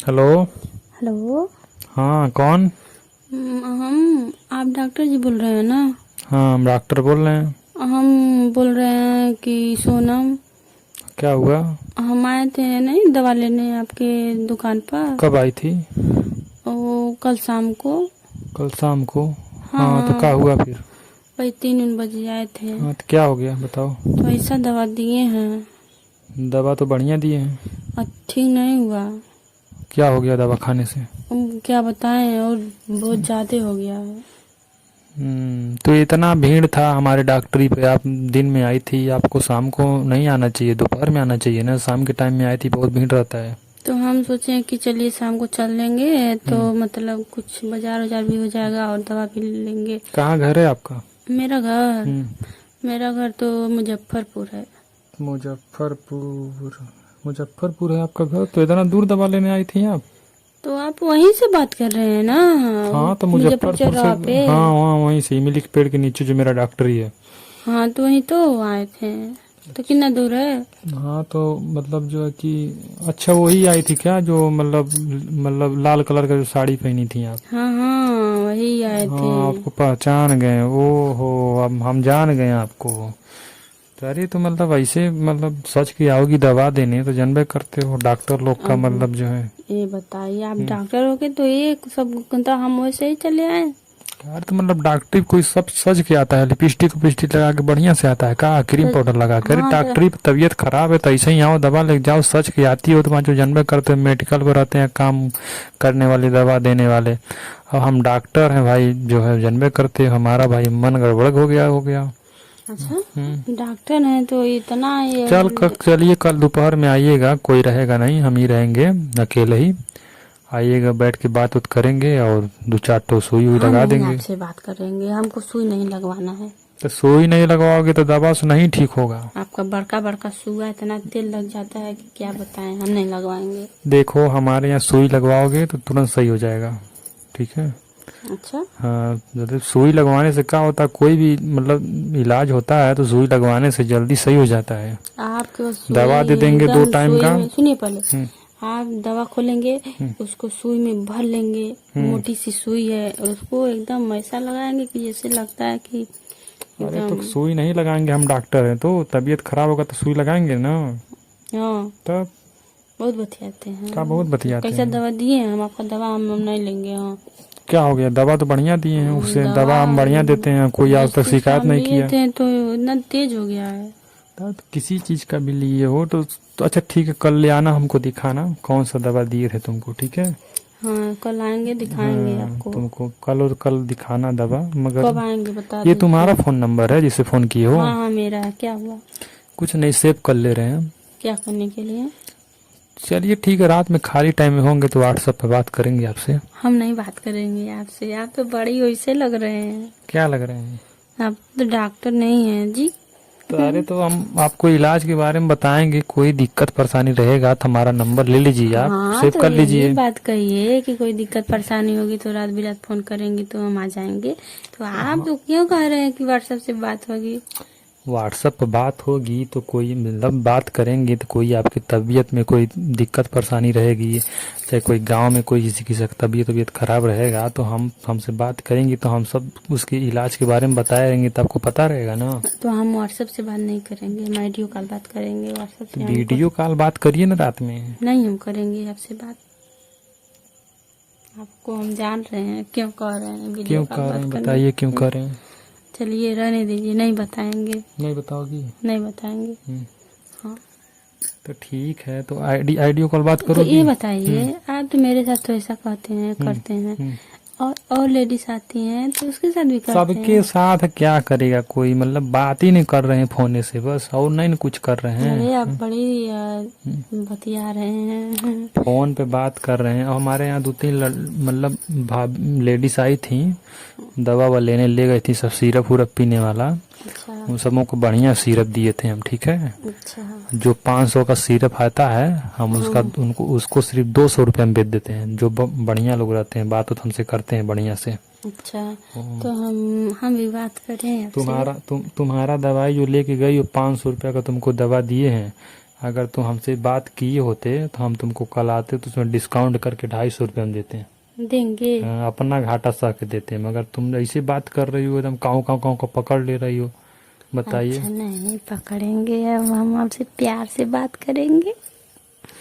Hello. Hello. हाँ, कौन? हम आप डॉक्टर जी बोल रहे हैं ना? हाँ, हम डॉक्टर बोल रहे हैं। हम बोल रहे हैं कि सोनम, क्या हुआ? हम आए थे नहीं दवा लेने आपके दुकान पर। कब आई थी? वो कल शाम को। कल शाम को? हाँ हाँ, तो क्या हाँ, हुआ फिर? वही 3 बजे आए थे। हाँ, तो क्या हो गया बताओ। तो ऐसा दवा दिए हैं दवा तो बढ़िया दिए हैं। और ठीक नहीं हुआ। क्या हो गया दवा खाने से? क्या बताएं, और बहुत ज्यादा हो गया है। तो इतना भीड़ था हमारे डॉक्टरी पे, आप दिन में आई थी, आपको शाम को नहीं आना चाहिए, दोपहर में आना चाहिए ना। शाम के टाइम में आई थी, बहुत भीड़ रहता है। तो हम सोचे कि चलिए शाम को चल लेंगे, तो मतलब कुछ बाजार वजार भी हो जाएगा और दवा भी ले लेंगे। कहाँ घर है आपका? मेरा घर हम्म, मेरा घर तो मुजफ्फरपुर है। मुजफ्फरपुर? मुजफ्फरपुर है आपका घर? तो इतना दूर दवा लेने आई थी आप? तो आप वहीं से बात कर रहे हैं ना? हाँ, तो मुजफ्फर मुजफ्फरपुर से। चौराहा पे। हाँ वहाँ, वहीं से इमली के पेड़ के नीचे जो मेरा डॉक्टरी है। हाँ, तो वहीं तो आए थे। तो कितना दूर है? हाँ, तो मतलब जो है कि अच्छा वही आई थी क्या, जो मतलब लाल कलर का जो साड़ी पहनी थी आप? हाँ हाँ, वही आए थे। हाँ, आपको पहचान गए? ओहो, अब हम जान गए आपको। तो अरे, तो मतलब ऐसे मतलब सच की आओगी दवा देने तो जानबे करते हो डॉक्टर लोग का अब मतलब जो है। ये बताइए, आप डॉक्टर हो गए तो ये सब तो हम वैसे ही चले आए। यार, तो मतलब डॉक्टरी कोई सब सज के आता है? लिपस्टिक विपस्टिक लगा के बढ़िया से आता है का? क्रीम तो पाउडर लगा के? अरे हाँ, तो डॉक्टरी तबीयत खराब है तो ऐसे ही आओ, दवा ले जाओ। सच के आती हो तो जो जानबे करते हैं, मेडिकल को रहते हैं काम करने वाले, दवा देने वाले। अब हम डॉक्टर हैं भाई, जो है जानबे करते हैं, हमारा भाई मन गड़बड़ हो गया। अच्छा, डॉक्टर हैं तो इतना ये। चलिए कल दोपहर में आइएगा, कोई रहेगा नहीं, हम ही रहेंगे अकेले ही। आइएगा, बैठ के बात उत करेंगे और 2-4 तो सुई हुई हम लगा नहीं देंगे। आपसे बात करेंगे, हमको सुई नहीं लगवाना है। तो सुई नहीं लगवाओगे तो दवा से नहीं ठीक होगा। आपका बड़का बड़का सुआ इतना तेल लग जाता है कि क्या बताएं, हम नहीं लगवाएंगे। देखो, हमारे यहाँ सुई लगवाओगे तो तुरंत सही हो जाएगा, ठीक है? अच्छा। हाँ, जैसे सुई लगवाने से क्या होता है, कोई भी मतलब इलाज होता है तो सुई लगवाने से जल्दी सही हो जाता है। आपको दवा दे सुई देंगे 2 एकदम टाइम सुई का। में, सुनिए पहले। हम्म, आप दवा खोलेंगे, उसको सुई में भर लेंगे। मोटी सी सुई है, उसको एकदम ऐसा लगाएंगे कि जैसे लगता है कि अरे तो एकदम। सुई नहीं लगाएंगे, हम डॉक्टर हैं तो तबीयत खराब होगा तो सुई लगाएंगे ना। हाँ, तब बहुत बतियाते हैं। क्या बहुत बतियाते कैसा हैं? दवा दिए हैं? हम आपका दवा हम नहीं लेंगे। हाँ, क्या हो गया? दवा तो बढ़िया दिए हैं, उससे दवा दवा हम बढ़िया देते हैं, कोई आज तक जैसे शिकायत शाम नहीं लिए किया। थे तो इतना तेज हो गया है। तो किसी चीज का भी लिए हो तो अच्छा ठीक है, कल ले आना, हमको दिखाना कौन सा दवा दिए थे तुमको, ठीक है? हाँ, कल आएंगे, दिखाएंगे हाँ, आपको। तुमको कल और कल दिखाना दवा, मगर कब आएंगे बता ये तुम्हारा दीजिए। फोन नंबर है जिससे फोन किए हो? हाँ हाँ, मेरा है। क्या हुआ? कुछ नहीं, सेव कर ले रहे हैं हम। क्या करने के लिए? चलिए ठीक है, रात में खाली टाइम में होंगे तो व्हाट्सएप पे बात करेंगे आपसे। हम नहीं बात करेंगे आपसे, आप तो बड़ी वैसे लग रहे हैं। क्या लग रहे हैं? आप तो डॉक्टर नहीं हैं जी। तो अरे, तो हम आपको इलाज के बारे में बताएंगे, कोई दिक्कत परेशानी रहेगा तो हमारा नंबर ले लीजिए, आप हाँ, सेव तो कर यही लीजिए। बात कहिए कि कोई दिक्कत परेशानी होगी तो रात बिरात फोन करेंगे तो हम आ जाएंगे। तो आप तो क्यों कह रहे हैं कि व्हाट्सएप से बात होगी? व्हाट्सएप पर बात होगी तो कोई मतलब बात करेंगे तो कोई आपकी तबीयत में कोई दिक्कत परेशानी रहेगी, चाहे कोई गांव में कोई किसी की तबीयत खराब रहेगा तो हमसे बात करेंगे तो हम सब उसके इलाज के बारे में बताएंगे तो आपको पता रहेगा ना। तो हम व्हाट्सएप से बात नहीं करेंगे, हम वीडियो कॉल बात करेंगे। व्हाट्सएप से वीडियो कॉल बात करिए ना रात में। नहीं, हम करेंगे आपसे बात। आपको हम जान रहे हैं क्यों कह रहे हैं वीडियो क्यों कॉल कर रहे बात हैं? करने। बताइए क्यों कर रहे हैं? चलिए रहने दीजिए, नहीं बताएंगे। नहीं बताओगी? नहीं बताएंगे। हम्म, हाँ, तो ठीक है, तो आईडियो कॉल बात तो करोगी? ये बताइए, आप तो मेरे साथ तो ऐसा कहते हैं करते हैं, और लेडीज आती हैं तो उसके साथ भी करते सबके हैं। साथ क्या करेगा कोई, मतलब बात ही नहीं कर रहे हैं फोन से बस, और नहीं कुछ कर रहे हैं। अरे आप बड़ी बतिया रहे हैं। फोन पे बात कर रहे हैं। और हमारे यहाँ 2-3 मतलब लेडीज आई थी, दवा वा लेने ले गई थी, सब सिरप उरप पीने वाला। अच्छा उन सबों को बढ़िया सिरप दिए थे हम, ठीक है? अच्छा। जो 500 का सिरप आता है, हम उसको सिर्फ 200 रुपये में बेच देते हैं। जो बढ़िया लोग रहते हैं, बात तो हमसे करते हैं बढ़िया से। अच्छा, तो हम भी बात करें आपसे। तुम्हारा दवाई जो लेके गई वो 500 रुपये का तुमको दवा दिए हैं, अगर तुम हमसे बात किए होते तो हम तुमको कल आते तो उसमें डिस्काउंट करके 250 रुपये हम देते हैं। देंगे। अपना घाटा सह के देते हैं, मगर तुम ऐसी बात कर रही हो, एकदम काऊ काऊ काऊ को पकड़ ले रही हो। बताइए। अच्छा नहीं पकड़ेंगे, अब हम आपसे प्यार से बात करेंगे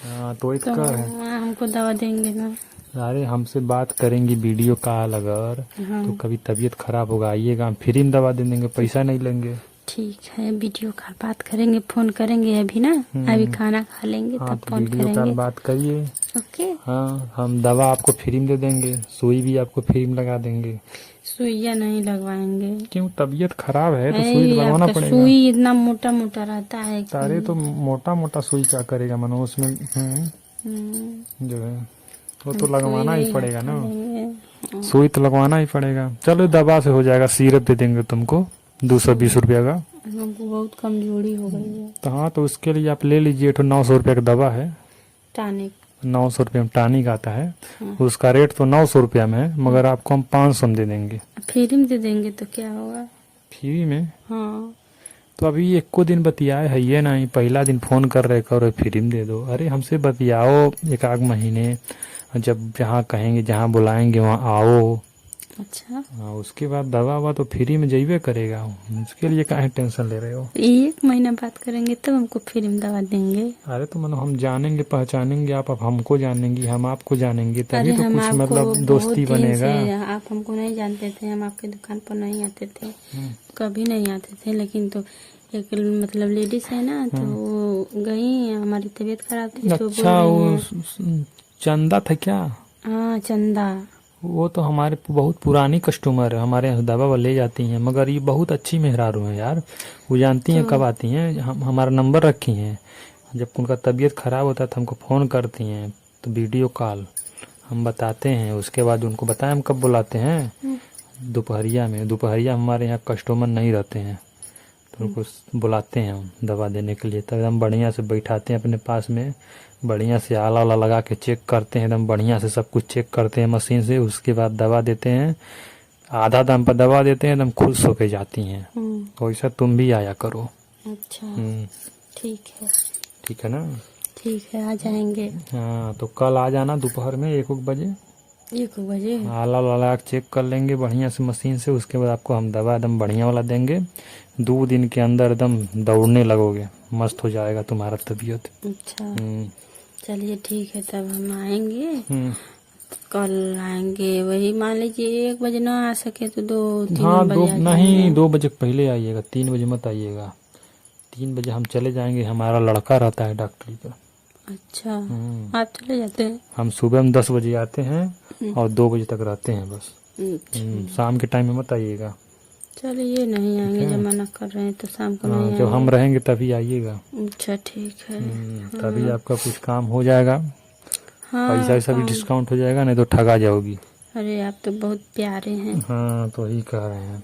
हाँ तो एक तो कर है। हमको दवा देंगे ना। अरे हमसे बात करेंगी वीडियो कॉल अगर, हाँ तो कभी तबीयत खराब होगा आइएगा, हम फ्री में दवा दे देंगे, पैसा नहीं लेंगे। ठीक है, वीडियो कॉल बात करेंगे, फोन करेंगे अभी ना। अभी खाना खा लेंगे हाँ तब तो फोन वीडियो कॉल करेंगे। बात करिए। ओके। हाँ हम दवा आपको फ्री में दे देंगे, सुई भी आपको फ्री में लगा देंगे। सुइया नहीं लगवाएंगे। क्यों, तबियत खराब है तो सुई नहीं, लगवाना आपका पड़ेगा। सुई इतना मोटा मोटा रहता है कि अरे तो मोटा मोटा सुई क्या करेगा मनो उसमें। जो है वो तो लगवाना ही पड़ेगा ना, सुई तो लगवाना ही पड़ेगा। चलो दवा से हो जाएगा, सिरप दे देंगे तुमको 220 रुपया का। हमको बहुत कमजोरी हो गई है। तो हाँ तो उसके लिए आप ले लीजिए, तो 900 रुपया का दवा है। टानिक 900 रुपये में टॉनिक आता है। उसका रेट तो 900 रुपया में है, मगर आपको हम 500 में दे देंगे। फ्री में दे देंगे तो क्या होगा। फ्री में? हाँ तो अभी एको दिन बतियाए है ये नहीं, पहला दिन फोन कर रहे करो फ्री में दे दो। अरे हमसे बतियाओ एक आध महीने, जब जहाँ कहेंगे जहाँ बुलाएंगे वहाँ आओ। अच्छा, हाँ उसके बाद दवा ववा तो फ्री में जाइए करेगा, उसके लिए काहे टेंशन ले रहे हो। 1 महीना बात करेंगे तब हमको फ्री में दवा देंगे। अरे तो मतलब हम जानेंगे पहचानेंगे, आप हमको जानेंगे, हम आपको जानेंगे, अरे तभी तो हम कुछ आपको मतलब दोस्ती बहुत दिन बनेगा। से, आप हमको नहीं जानते थे, हम आपके दुकान पर नहीं आते थे, कभी नहीं आते थे। लेकिन तो एक मतलब लेडीज है ना, तो वो गई, हमारी तबीयत खराब थी तो बोल अच्छा रही वो हैं। चंदा था क्या? हाँ चंदा। वो तो हमारे बहुत पुरानी कस्टमर है, हमारे यहाँ दवा वो ले जाती हैं, मगर ये बहुत अच्छी मेहरारू हैं यार। वो जानती हैं कब आती हैं, हमारा नंबर रखी हैं, जब उनका तबीयत खराब होता है तो हमको फ़ोन करती हैं, तो वीडियो कॉल हम बताते हैं, उसके बाद उनको बताएं हम कब बुलाते हैं। दोपहरिया में, दोपहरिया हमारे यहाँ कस्टमर नहीं रहते हैं, तो उनको बुलाते हैं हम दवा देने के लिए। तब हम बढ़िया से बैठाते हैं अपने पास में, बढ़िया से आला वाला लगा के चेक करते हैं, एकदम बढ़िया से सब कुछ चेक करते हैं मशीन से। उसके बाद दवा देते हैं, आधा दाम पर दवा देते हैं, एकदम खुश होके जाती हैं। वैसा तुम भी आया करो। अच्छा ठीक है। ठीक है ना? ठीक है, आ जाएंगे। हाँ तो कल आ जाना दोपहर में 1 बजे। 1 बजे? आला लगा के चेक कर लेंगे बढ़िया से मशीन से, उसके बाद आपको हम दवा एकदम बढ़िया वाला देंगे। 2 दिन के अंदर एकदम दौड़ने लगोगे, मस्त हो जाएगा तुम्हारा तबीयत। अच्छा चलिए ठीक है, तब हम आएंगे। कल आएंगे, वही मान लीजिए 1 बजे ना आ सके तो 2-3 हाँ बजे नहीं 2 बजे पहले आइएगा, 3 बजे मत आइएगा। 3 बजे हम चले जाएंगे, हमारा लड़का रहता है डॉक्टरी पर। अच्छा आप चले जाते हैं? हम सुबह में 10 बजे आते हैं और 2 बजे तक रहते हैं बस। शाम के टाइम में मत आइएगा। चलिए नहीं आएंगे, जब मना कर रहे हैं तो शाम को नहीं आएंगे। जब हम रहेंगे तभी आइएगा। अच्छा ठीक है। तभी आपका कुछ काम हो जाएगा। हाँ पैसा वैसा भी डिस्काउंट हो जाएगा, नहीं तो ठगा जाओगी। अरे आप तो बहुत प्यारे हैं। हाँ तो वही कह रहे हैं।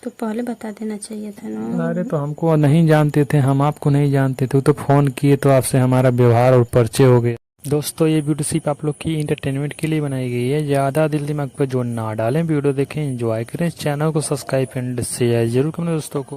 तो पहले बता देना चाहिए था ना। अरे तो हमको नहीं जानते थे, हम आपको नहीं जानते थे, तो फोन किए तो आपसे हमारा व्यवहार और परिचय हो गया। दोस्तों ये वीडियो सिर्फ आप लोग की इंटरटेनमेंट के लिए बनाई गई है, ज़्यादा दिल दिमाग पर जोर ना डालें, वीडियो देखें, एंजॉय करें, चैनल को सब्सक्राइब एंड शेयर जरूर करें दोस्तों को।